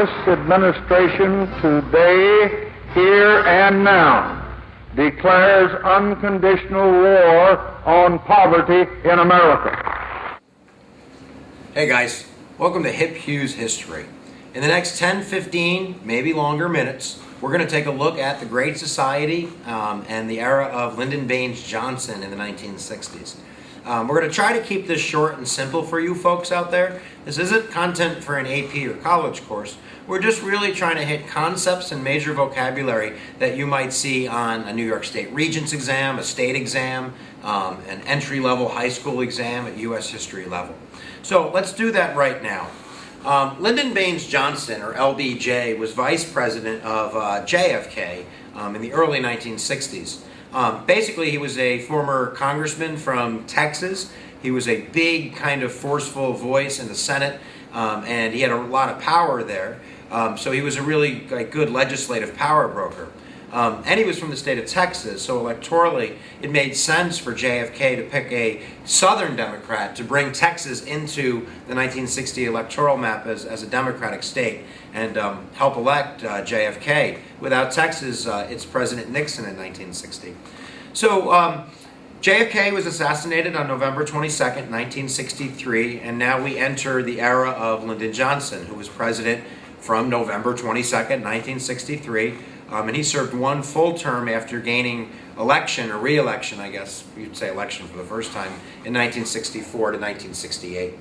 this administration today, here and now, declares unconditional war on poverty in America. Hey guys, welcome to Hip Hughes History. In the next 10, 15, maybe longer minutes, we're going to take a look at the Great Society and the era of Lyndon Baines Johnson in the 1960s. We're going to try to keep this short and simple for you folks out there. This isn't content for an AP or college course. We're just really trying to hit concepts and major vocabulary that you might see on a New York State Regents exam, a state exam, an entry-level high school exam at U.S. history level. So let's do that right now. Lyndon Baines Johnson, or LBJ, was vice president of JFK in the early 1960s. Basically, he was a former congressman from Texas. He was a big, kind of forceful voice in the Senate, and he had a lot of power there. So he was a really good legislative power broker. And he was from the state of Texas, so electorally it made sense for JFK to pick a Southern Democrat to bring Texas into the 1960 electoral map as a Democratic state and help elect JFK. Without Texas, it's President Nixon in 1960. So JFK was assassinated on November 22nd, 1963, and now we enter the era of Lyndon Johnson, who was president from November 22nd, 1963. And he served one full term after gaining election, or re-election, I guess you'd say election for the first time, in 1964 to 1968.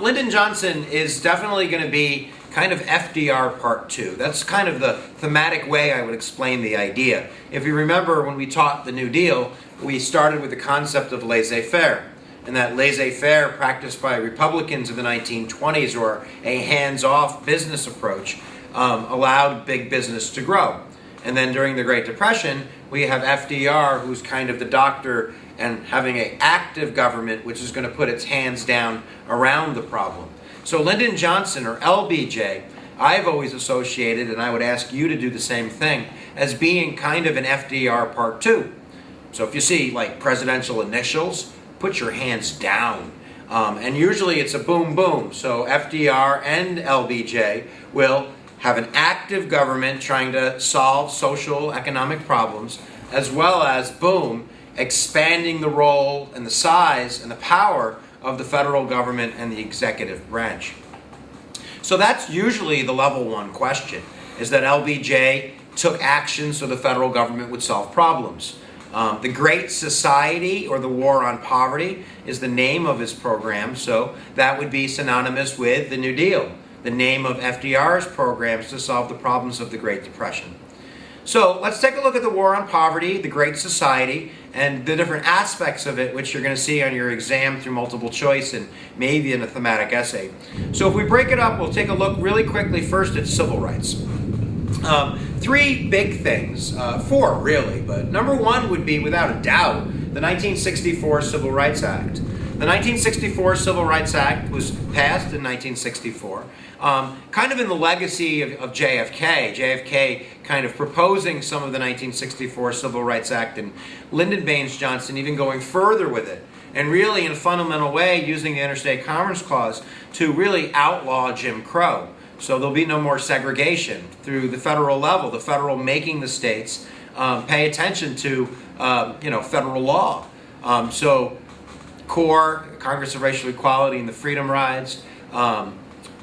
Lyndon Johnson is definitely going to be kind of FDR Part 2. That's kind of the thematic way I would explain the idea. If you remember when we taught the New Deal, we started with the concept of laissez-faire. And that laissez-faire practiced by Republicans in the 1920s, or a hands-off business approach, allowed big business to grow. And then during the Great Depression, we have FDR, who's kind of the doctor, and having an active government which is going to put its hands down around the problem. So Lyndon Johnson, or LBJ, I've always associated, and I would ask you to do the same thing, as being kind of an FDR Part 2. So if you see like presidential initials, put your hands down. And usually it's a boom boom. So FDR and LBJ will have an active government trying to solve social, economic problems, as well as, boom, expanding the role and the size and the power of the federal government and the executive branch. So that's usually the level one question, is that LBJ took action so the federal government would solve problems. The Great Society, or the War on Poverty, is the name of his program, so that would be synonymous with the New Deal, the name of FDR's programs to solve the problems of the Great Depression. So let's take a look at the War on Poverty, the Great Society, and the different aspects of it, which you're going to see on your exam through multiple choice and maybe in a thematic essay. So if we break it up, we'll take a look really quickly first at civil rights. Three big things, four really, but number one would be, without a doubt, the 1964 Civil Rights Act. The 1964 Civil Rights Act was passed in 1964, kind of in the legacy of JFK. JFK kind of proposing some of the 1964 Civil Rights Act, and Lyndon Baines Johnson even going further with it, and really in a fundamental way using the Interstate Commerce Clause to really outlaw Jim Crow. So there'll be no more segregation through the federal level, the federal making the states pay attention to federal law. So CORE, Congress of Racial Equality and the Freedom Rides, the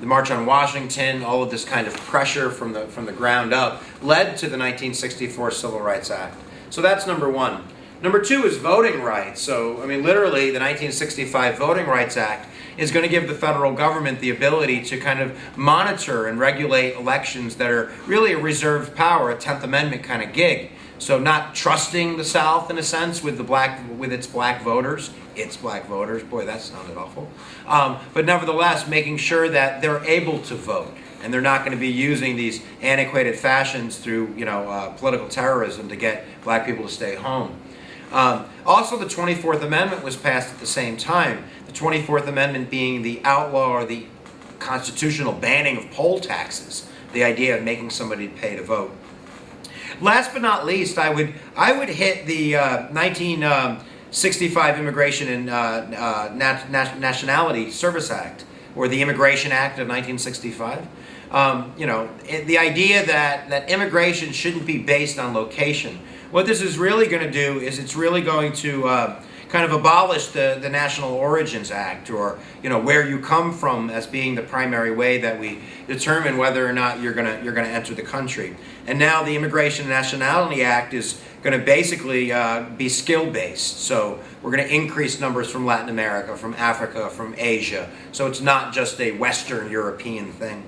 March on Washington, all of this kind of pressure from the ground up led to the 1964 Civil Rights Act. So that's number one. Number two is voting rights. So, I mean, literally, the 1965 Voting Rights Act is going to give the federal government the ability to kind of monitor and regulate elections that are really a reserved power, a 10th Amendment kind of gig. So not trusting the South in a sense with its black voters. Its black voters, boy, that sounded awful. But nevertheless, making sure that they're able to vote and they're not going to be using these antiquated fashions through political terrorism to get black people to stay home. Also, the 24th Amendment was passed at the same time. The 24th Amendment being the outlaw or the constitutional banning of poll taxes, the idea of making somebody pay to vote. Last but not least, I would hit the 1965 Immigration and Nationality Service Act, or the Immigration Act of 1965. The idea that immigration shouldn't be based on location. What this is really going to do is it's really going to kind of abolish the National Origins Act, or where you come from, as being the primary way that we determine whether or not you're going to enter the country. And now the Immigration and Nationality Act is going to basically be skill-based. So we're going to increase numbers from Latin America, from Africa, from Asia. So it's not just a Western European thing.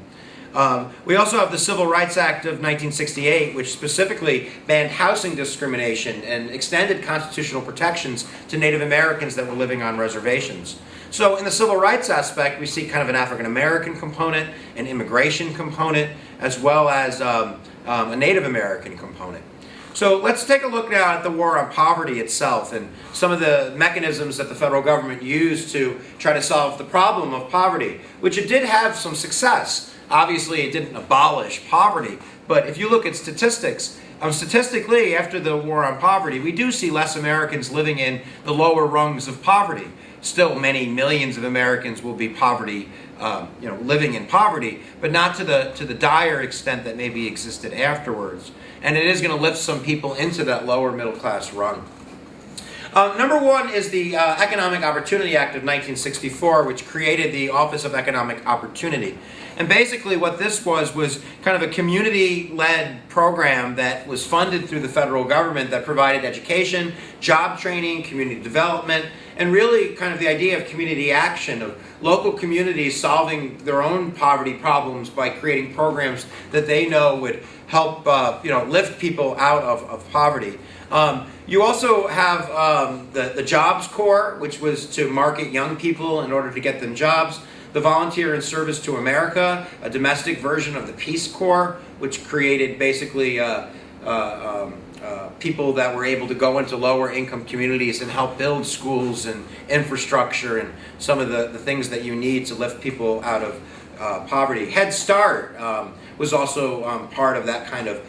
We also have the Civil Rights Act of 1968, which specifically banned housing discrimination and extended constitutional protections to Native Americans that were living on reservations. So in the civil rights aspect, we see kind of an African American component, an immigration component, as well as a Native American component. So let's take a look now at the war on poverty itself and some of the mechanisms that the federal government used to try to solve the problem of poverty, which it did have some success. Obviously, it didn't abolish poverty, but if you look at statistics, statistically, after the war on poverty, we do see less Americans living in the lower rungs of poverty. Still, many millions of Americans will be living in poverty, but not to the dire extent that maybe existed afterwards. And it is going to lift some people into that lower middle class rung. Number one is the Economic Opportunity Act of 1964, which created the Office of Economic Opportunity. And basically what this was kind of a community-led program that was funded through the federal government that provided education, job training, community development, and really kind of the idea of community action, of local communities solving their own poverty problems by creating programs that they know would help lift people out of poverty. You also have the Jobs Corps, which was to market young people in order to get them jobs. The Volunteer in Service to America, a domestic version of the Peace Corps, which created basically people that were able to go into lower income communities and help build schools and infrastructure and some of the things that you need to lift people out of poverty. Head Start was also part of that kind of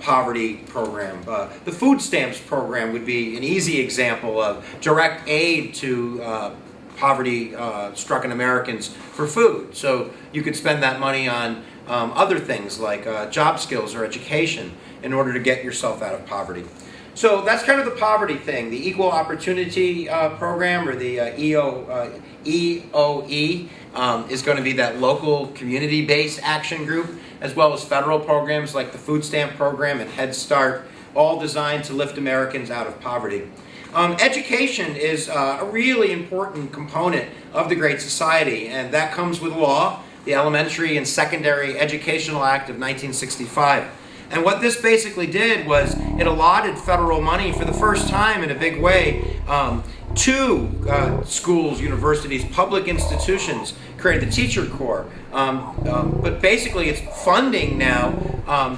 poverty program. The food stamps program would be an easy example of direct aid to poverty-stricken Americans for food. So you could spend that money on other things like job skills or education in order to get yourself out of poverty. So that's kind of the poverty thing. The Equal Opportunity Program, or the EOE, is going to be that local community-based action group, as well as federal programs like the Food Stamp Program and Head Start, all designed to lift Americans out of poverty. Education is a really important component of the Great Society, and that comes with law, the Elementary and Secondary Educational Act of 1965. And what this basically did was it allotted federal money for the first time in a big way to schools, universities, public institutions, created the Teacher Corps. But basically it's funding now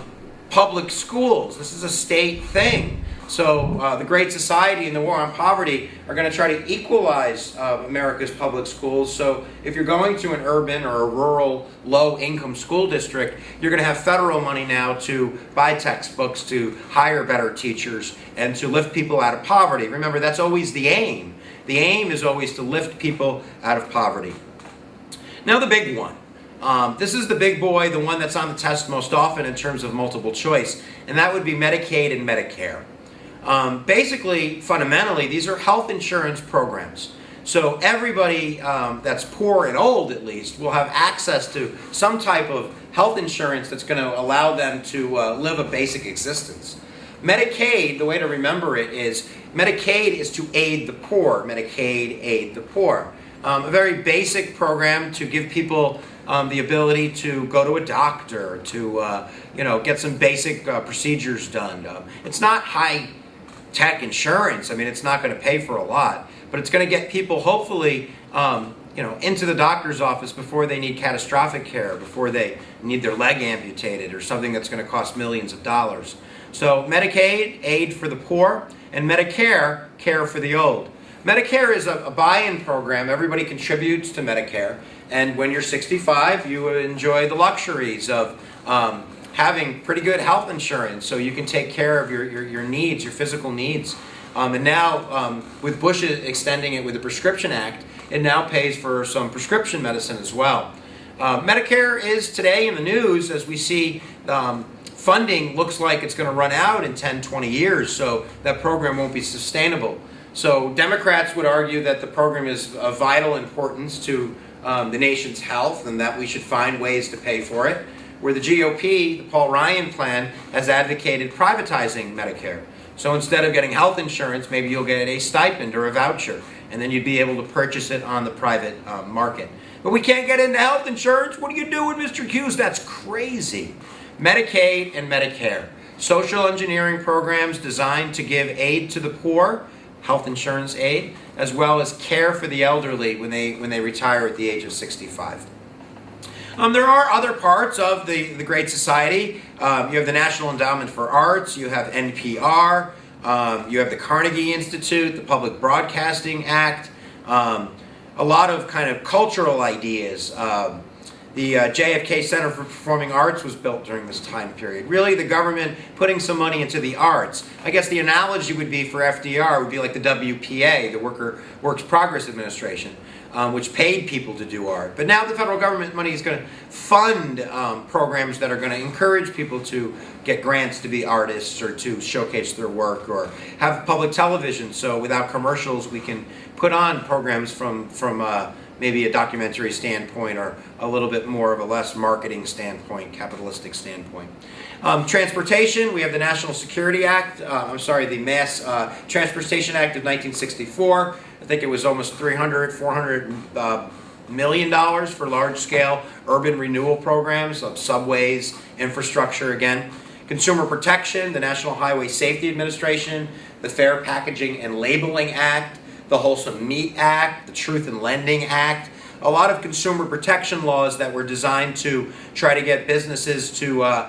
public schools. This is a state thing. So the Great Society and the War on Poverty are going to try to equalize America's public schools. So if you're going to an urban or a rural low-income school district, you're going to have federal money now to buy textbooks, to hire better teachers, and to lift people out of poverty. Remember, that's always the aim. The aim is always to lift people out of poverty. Now the big one. This is the big boy, the one that's on the test most often in terms of multiple choice, and that would be Medicaid and Medicare. Basically, fundamentally, these are health insurance programs. So everybody that's poor and old, at least, will have access to some type of health insurance that's going to allow them to live a basic existence. Medicaid, the way to remember it is, Medicaid is to aid the poor. Medicaid, aid the poor. A very basic program to give people the ability to go to a doctor, to get some basic procedures done. It's not high-tech insurance. I mean, it's not going to pay for a lot, but it's going to get people hopefully into the doctor's office before they need catastrophic care, before they need their leg amputated or something that's going to cost millions of dollars. So Medicaid, aid for the poor, and Medicare, care for the old. Medicare is a buy-in program. Everybody contributes to Medicare, and when you're 65, you enjoy the luxuries of having pretty good health insurance, so you can take care of your needs, your physical needs. And now, with Bush extending it with the Prescription Act, it now pays for some prescription medicine as well. Medicare is today in the news as we see funding looks like it's going to run out in 10, 20 years, so that program won't be sustainable. So Democrats would argue that the program is of vital importance to the nation's health and that we should find ways to pay for it, where the GOP, the Paul Ryan plan, has advocated privatizing Medicare. So instead of getting health insurance, maybe you'll get a stipend or a voucher, and then you'd be able to purchase it on the private market. But we can't get into health insurance. What are you doing, Mr. Hughes? That's crazy. Medicaid and Medicare, social engineering programs designed to give aid to the poor, health insurance aid, as well as care for the elderly when they retire at the age of 65. There are other parts of the Great Society. You have the National Endowment for Arts, you have NPR, you have the Carnegie Institute, the Public Broadcasting Act, a lot of kind of cultural ideas. The JFK Center for Performing Arts was built during this time period. Really, the government putting some money into the arts. I guess the analogy would be for FDR would be like the WPA, the Works Progress Administration, which paid people to do art. But now the federal government money is going to fund programs that are going to encourage people to get grants to be artists or to showcase their work, or have public television so without commercials we can put on programs from maybe a documentary standpoint or a little bit more of a less marketing standpoint, capitalistic standpoint. Transportation, we have the National Security Act, the Mass Transportation Act of 1964. I think it was almost $400 million for large-scale urban renewal programs of subways, infrastructure again. Consumer protection, the National Highway Safety Administration, the Fair Packaging and Labeling Act, the Wholesome Meat Act, the Truth in Lending Act, a lot of consumer protection laws that were designed to try to get businesses to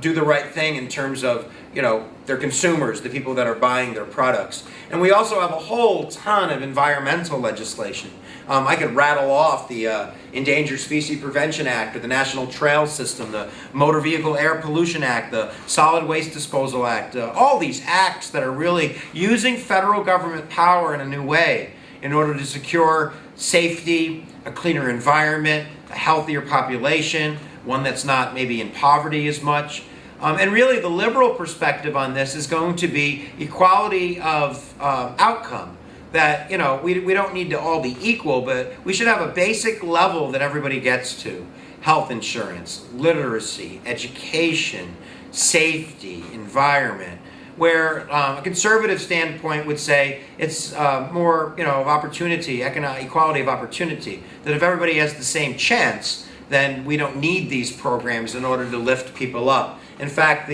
do the right thing in terms of their consumers, the people that are buying their products. And we also have a whole ton of environmental legislation. I could rattle off the Endangered Species Prevention Act, or the National Trail System, the Motor Vehicle Air Pollution Act, the Solid Waste Disposal Act, all these acts that are really using federal government power in a new way in order to secure safety, a cleaner environment, a healthier population, one that's not maybe in poverty as much. And really the liberal perspective on this is going to be equality of outcome. That, we don't need to all be equal, but we should have a basic level that everybody gets to. Health insurance, literacy, education, safety, environment. Where a conservative standpoint would say it's more, of opportunity, economic equality of opportunity. That if everybody has the same chance, then we don't need these programs in order to lift people up. In fact,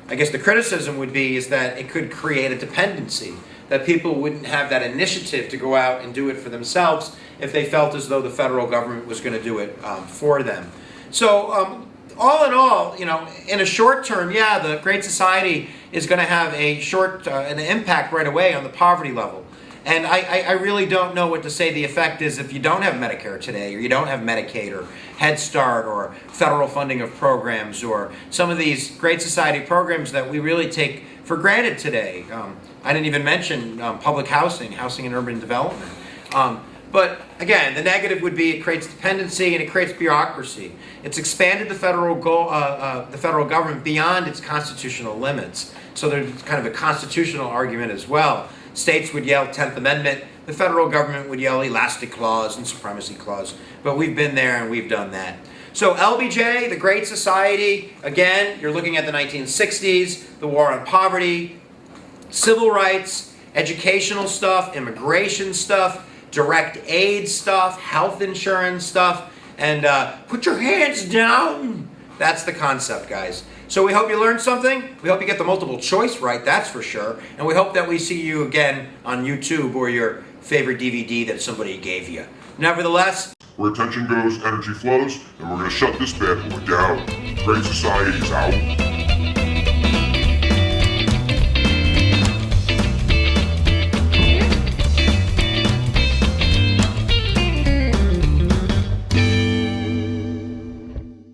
I guess the criticism would be is that it could create a dependency, that people wouldn't have that initiative to go out and do it for themselves if they felt as though the federal government was going to do it for them. So all in all, in a short term, the Great Society is going to have an impact right away on the poverty level. And I really don't know what to say the effect is if you don't have Medicare today, or you don't have Medicaid, or Head Start, or federal funding of programs, or some of these Great Society programs that we really take for granted today. I didn't even mention public housing and urban development. But again, the negative would be it creates dependency and it creates bureaucracy. It's expanded the federal government beyond its constitutional limits. So there's kind of a constitutional argument as well. States would yell 10th Amendment. The federal government would yell Elastic Clause and Supremacy Clause. But we've been there and we've done that. So LBJ, the Great Society, again, you're looking at the 1960s, the war on poverty, civil rights, educational stuff, immigration stuff, direct aid stuff, health insurance stuff, and put your hands down. That's the concept, guys. So we hope you learned something. We hope you get the multiple choice right, that's for sure. And we hope that we see you again on YouTube or your favorite DVD that somebody gave you. Nevertheless, where attention goes, energy flows, and we're going to shut this bad boy down. Great Society is out.